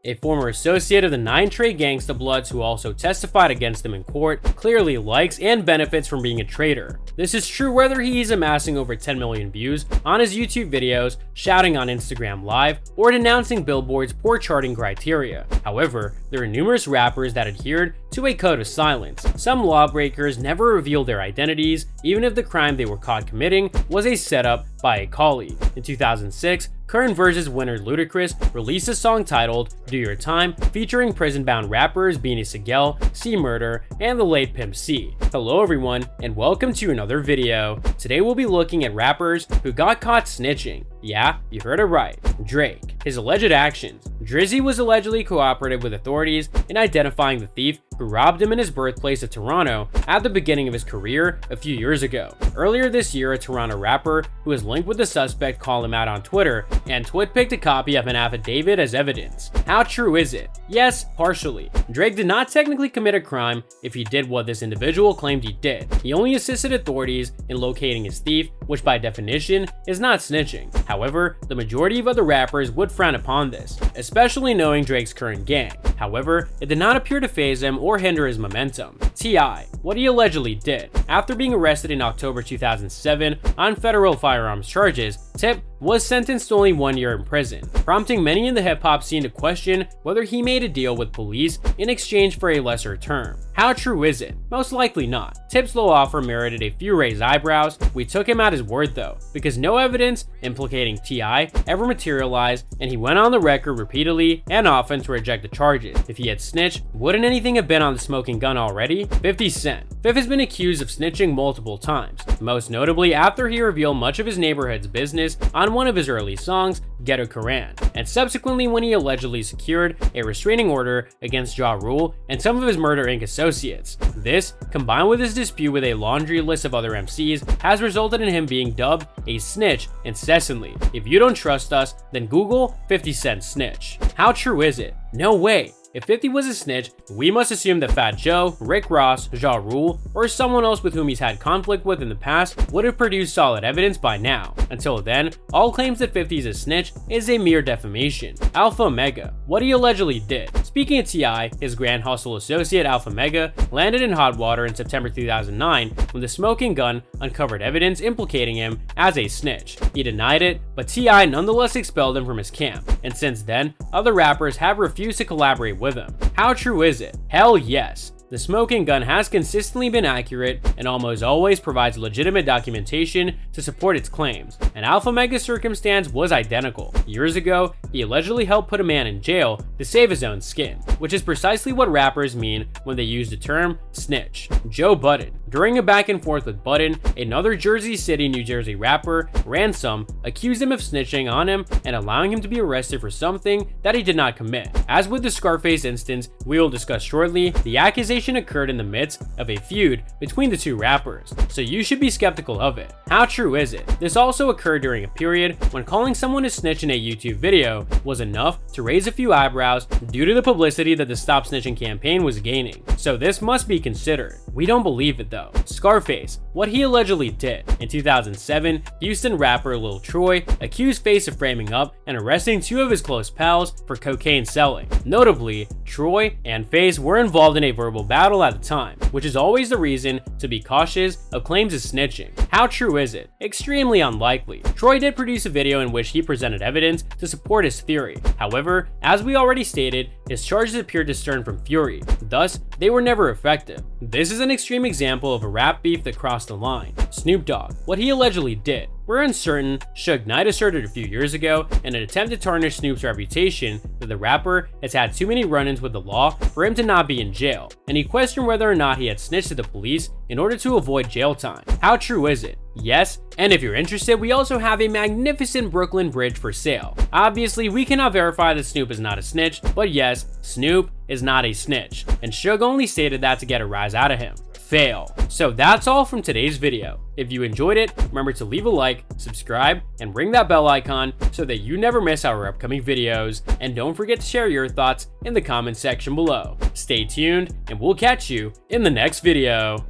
A former associate of the 9 Trey Gangsta Bloods who also testified against him in court clearly likes and benefits from being a traitor. This is true whether he is amassing over 10 million views on his YouTube videos, shouting on Instagram Live, or denouncing Billboard's poor charting criteria. However, there are numerous rappers that adhered to a code of silence. Some lawbreakers never revealed their identities, even if the crime they were caught committing was a setup by a colleague. In 2006, Current Versus winner Ludacris released a song titled Do Your Time, featuring prison-bound rappers Beanie Sigel, C Murder, and the late Pimp C. Hello everyone, and welcome to another video. Today we'll be looking at rappers who got caught snitching. Yeah, you heard it right. Drake. His alleged actions. Drizzy was allegedly cooperative with authorities in identifying the thief who robbed him in his birthplace of Toronto at the beginning of his career a few years ago. Earlier this year, a Toronto rapper who was linked with the suspect called him out on Twitter, and TwitPicked a copy of an affidavit as evidence. How true is it? Yes, partially. Drake did not technically commit a crime if he did what this individual claimed he did. He only assisted authorities in locating his thief, which by definition is not snitching. However, the majority of other rappers would frown upon this, especially knowing Drake's current gang. However, it did not appear to faze him or hinder his momentum. T.I. What he allegedly did. After being arrested in October 2007 on federal firearms charges, Tip was sentenced to only 1 year in prison, prompting many in the hip-hop scene to question whether he made a deal with police in exchange for a lesser term. How true is it? Most likely not. Tip's low offer merited a few raised eyebrows. We took him at his word though, because no evidence implicating T.I. ever materialized, and he went on the record repeatedly and often to reject the charges. If he had snitched, wouldn't anything have been on the smoking gun already? 50 Cent. Fifth has been accused of snitching multiple times, most notably after he revealed much of his neighborhood's business on one of his early songs, Ghetto Koran, and subsequently when he allegedly secured a restraining order against Ja Rule and some of his Murder Inc. associates. This, combined with his dispute with a laundry list of other MCs, has resulted in him being dubbed a snitch incessantly. If you don't trust us, then Google 50 Cent snitch. How true is it? No way. If 50 was a snitch, we must assume that Fat Joe, Rick Ross, Ja Rule, or someone else with whom he's had conflict with in the past would have produced solid evidence by now. Until then, all claims that 50 is a snitch is a mere defamation. Alpha Omega. What he allegedly did. Speaking of T.I., his Grand Hustle associate Alpha Omega landed in hot water in September 2009 when the smoking gun uncovered evidence implicating him as a snitch. He denied it, but T.I. nonetheless expelled him from his camp, and since then, other rappers have refused to collaborate with him. How true is it? Hell yes. The smoking gun has consistently been accurate and almost always provides legitimate documentation to support its claims, and Alpha Omega's circumstance was identical. Years ago, he allegedly helped put a man in jail to save his own skin, which is precisely what rappers mean when they use the term snitch. Joe Budden. During a back and forth with Budden, another Jersey City, New Jersey rapper, Ransom, accused him of snitching on him and allowing him to be arrested for something that he did not commit. As with the Scarface instance we will discuss shortly, the accusation occurred in the midst of a feud between the two rappers, so you should be skeptical of it. How true is it? This also occurred during a period when calling someone a snitch in a YouTube video was enough to raise a few eyebrows due to the publicity that the Stop Snitching campaign was gaining, so this must be considered. We don't believe it though. Scarface. What he allegedly did. In 2007, Houston rapper Lil Troy accused Face of framing up and arresting two of his close pals for cocaine selling. Notably, Troy and Face were involved in a verbal battle at the time, which is always the reason to be cautious of claims of snitching. How true is it? Extremely unlikely. Troy did produce a video in which he presented evidence to support his theory. However, as we already stated, his charges appeared to stem from fury, thus they were never effective. This is an extreme example of a rap beef that crossed the line. Snoop Dogg. What he allegedly did. We're uncertain. Suge Knight asserted a few years ago in an attempt to tarnish Snoop's reputation that the rapper has had too many run-ins with the law for him to not be in jail, and he questioned whether or not he had snitched to the police in order to avoid jail time. How true is it? Yes, and if you're interested, we also have a magnificent Brooklyn Bridge for sale. Obviously, we cannot verify that Snoop is not a snitch, but yes, Snoop is not a snitch, and Suge only stated that to get a rise out of him. Fail. So that's all from today's video. If you enjoyed it, remember to leave a like, subscribe, and ring that bell icon so that you never miss our upcoming videos, and don't forget to share your thoughts in the comment section below. Stay tuned, and we'll catch you in the next video.